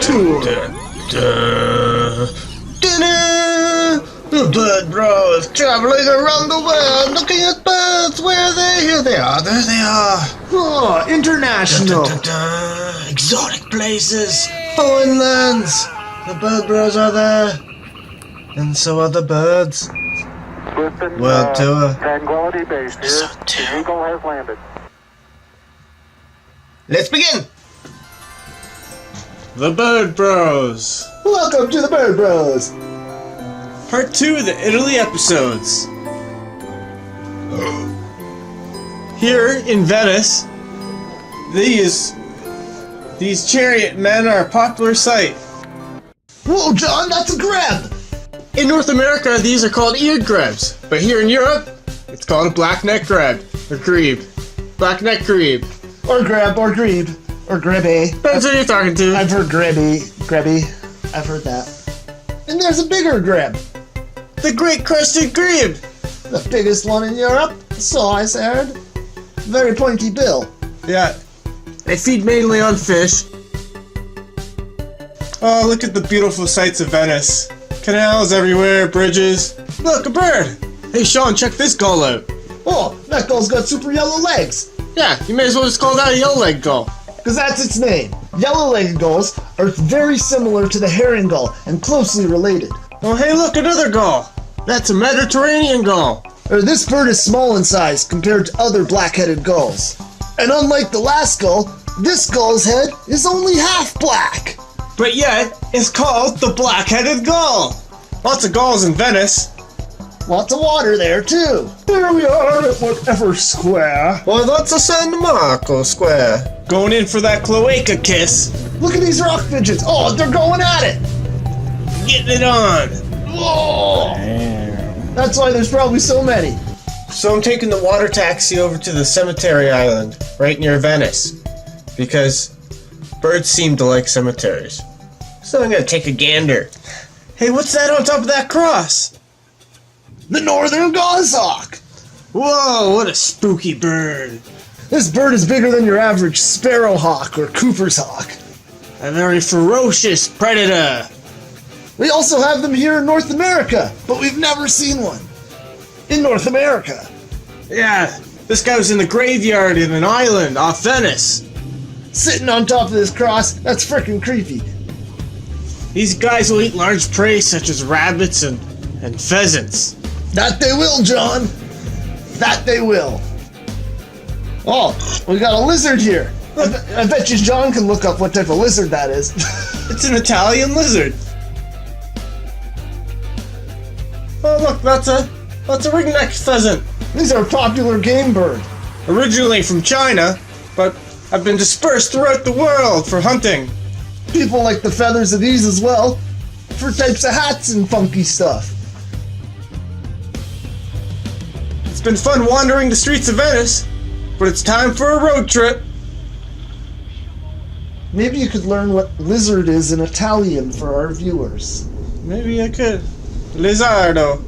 tour. The bird bros traveling around the world looking at birds. Where are they? Here they are. There they are. Oh, international. Exotic places. Foreign lands. The bird bros are there. And so are the birds. World tour. Tranquility Base here. Episode 2. The Eagle has landed. Let's begin. The Bird Bros. Welcome to the Bird Bros. Part 2 of the Italy episodes. Here in Venice, these chariot men are a popular sight. Whoa, John, that's a grab. In North America, these are called eared grebes, but here in Europe, it's called a black neck grebe, or grebe. Black neck grebe. Or grab, or grebe, or grebe. Depends who you're talking to. I've heard grebe. I've heard that. And there's a bigger grebe. The great crested grebe. The biggest one in Europe. So I heard. Very pointy bill. Yeah. They feed mainly on fish. Oh, look at the beautiful sights of Venice. Canals everywhere, bridges. Look, a bird! Hey Sean, check this gull out. Oh, that gull's got super yellow legs. Yeah, you may as well just call that a yellow-legged gull. Because that's its name. Yellow-legged gulls are very similar to the herring gull and closely related. Oh, hey, look, another gull. That's a Mediterranean gull. This bird is small in size compared to other black-headed gulls. And unlike the last gull, this gull's head is only half black. But yet, it's called the black-headed gull. Lots of gulls in Venice. Lots of water there, too. Here we are at whatever square. Well, that's a San Marco square. Going in for that cloaca kiss. Look at these rock pigeons. Oh, they're going at it. Getting it on. Whoa. That's why there's probably so many. So I'm taking the water taxi over to the cemetery island, right near Venice. Because birds seem to like cemeteries. So I'm gonna take a gander. Hey, what's that on top of that cross? The northern goshawk. Whoa, what a spooky bird. This bird is bigger than your average sparrowhawk or Cooper's hawk. A very ferocious predator. We also have them here in North America, but we've never seen one. In North America. Yeah, this guy was in the graveyard in an island off Venice. Sitting on top of this cross, that's frickin' creepy. These guys will eat large prey such as rabbits and pheasants. That they will, John. That they will. Oh, we got a lizard here. I bet you John can look up what type of lizard that is. It's an Italian lizard. Oh look, that's a ringneck pheasant. These are a popular game bird. Originally from China, but have been dispersed throughout the world for hunting. People like the feathers of these as well, for types of hats and funky stuff. It's been fun wandering the streets of Venice, but it's time for a road trip. Maybe you could learn what lizard is in Italian for our viewers. Maybe I could. Lizardo.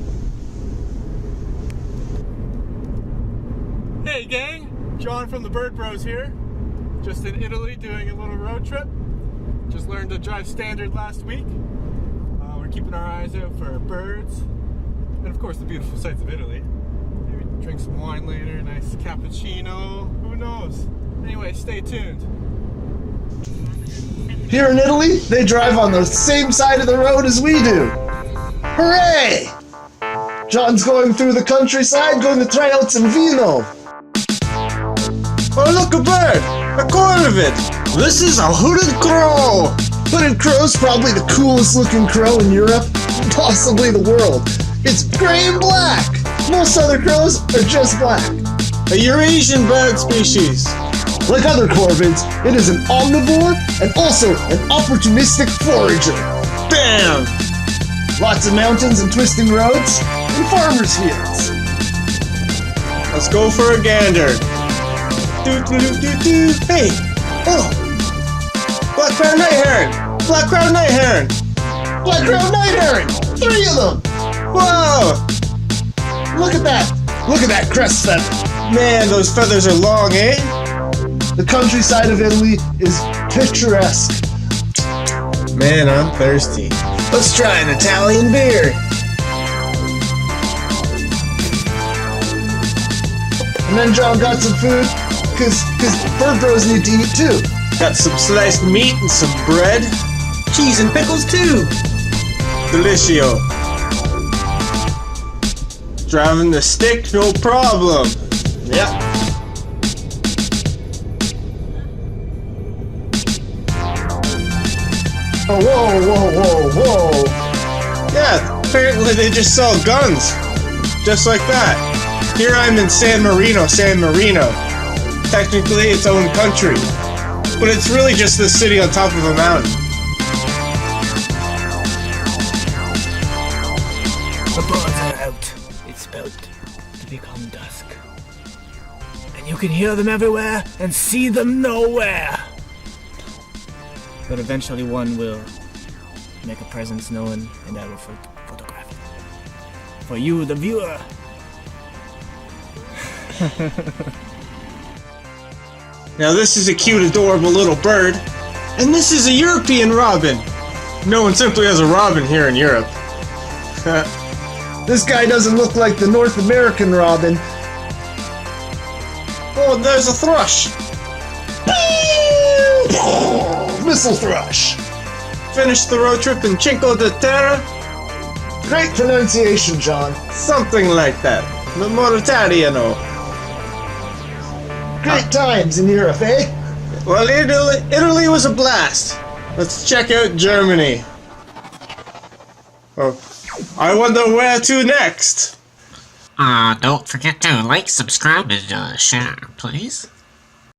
Hey gang, John from the Bird Bros here. Just in Italy doing a little road trip. Just learned to drive standard last week. We're keeping our eyes out for birds. And of course the beautiful sights of Italy. Maybe drink some wine later, nice cappuccino, who knows. Anyway, stay tuned. Here in Italy, they drive on the same side of the road as we do. Hooray! John's going through the countryside, going to try out some vino. Oh look, a bird! A corvid! This is a hooded crow! Hooded crow's probably the coolest looking crow in Europe, possibly the world. It's gray and black. Most other crows are just black. A Eurasian bird species. Like other corvids, it is an omnivore and also an opportunistic forager. Bam! Lots of mountains and twisting roads and farmers' fields. Let's go for a gander. Hey! Oh! Black crowned night heron! Black crowned night heron! Black crowned night heron! 3 of them! Whoa! Look at that! Look at that crest feather! Man, those feathers are long, eh? The countryside of Italy is picturesque. Man, I'm thirsty. Let's try an Italian beer. And then John got some food, cause bird bros need to eat too. Got some sliced meat and some bread. Cheese and pickles too. Delicio. Driving the stick, no problem. Yep. Oh, whoa. Yeah, apparently they just sell guns. Just like that. Here I'm in San Marino. Technically its own country. But it's really just this city on top of a mountain. The birds are out. It's about to become dusk. And you can hear them everywhere and see them nowhere. But eventually one will make a presence known and I will photograph it. For you, the viewer. Now this is a cute, adorable little bird. And this is a European robin. No one simply has a robin here in Europe. This guy doesn't look like the North American robin. Oh, there's a thrush. Missile thrush. Finished the road trip in Cinque de Terre. Great pronunciation, John. Something like that. The more Italiano. Great times in Europe, eh? Well, Italy was a blast. Let's check out Germany. Oh, I wonder where to next. Don't forget to like, subscribe, and share, please.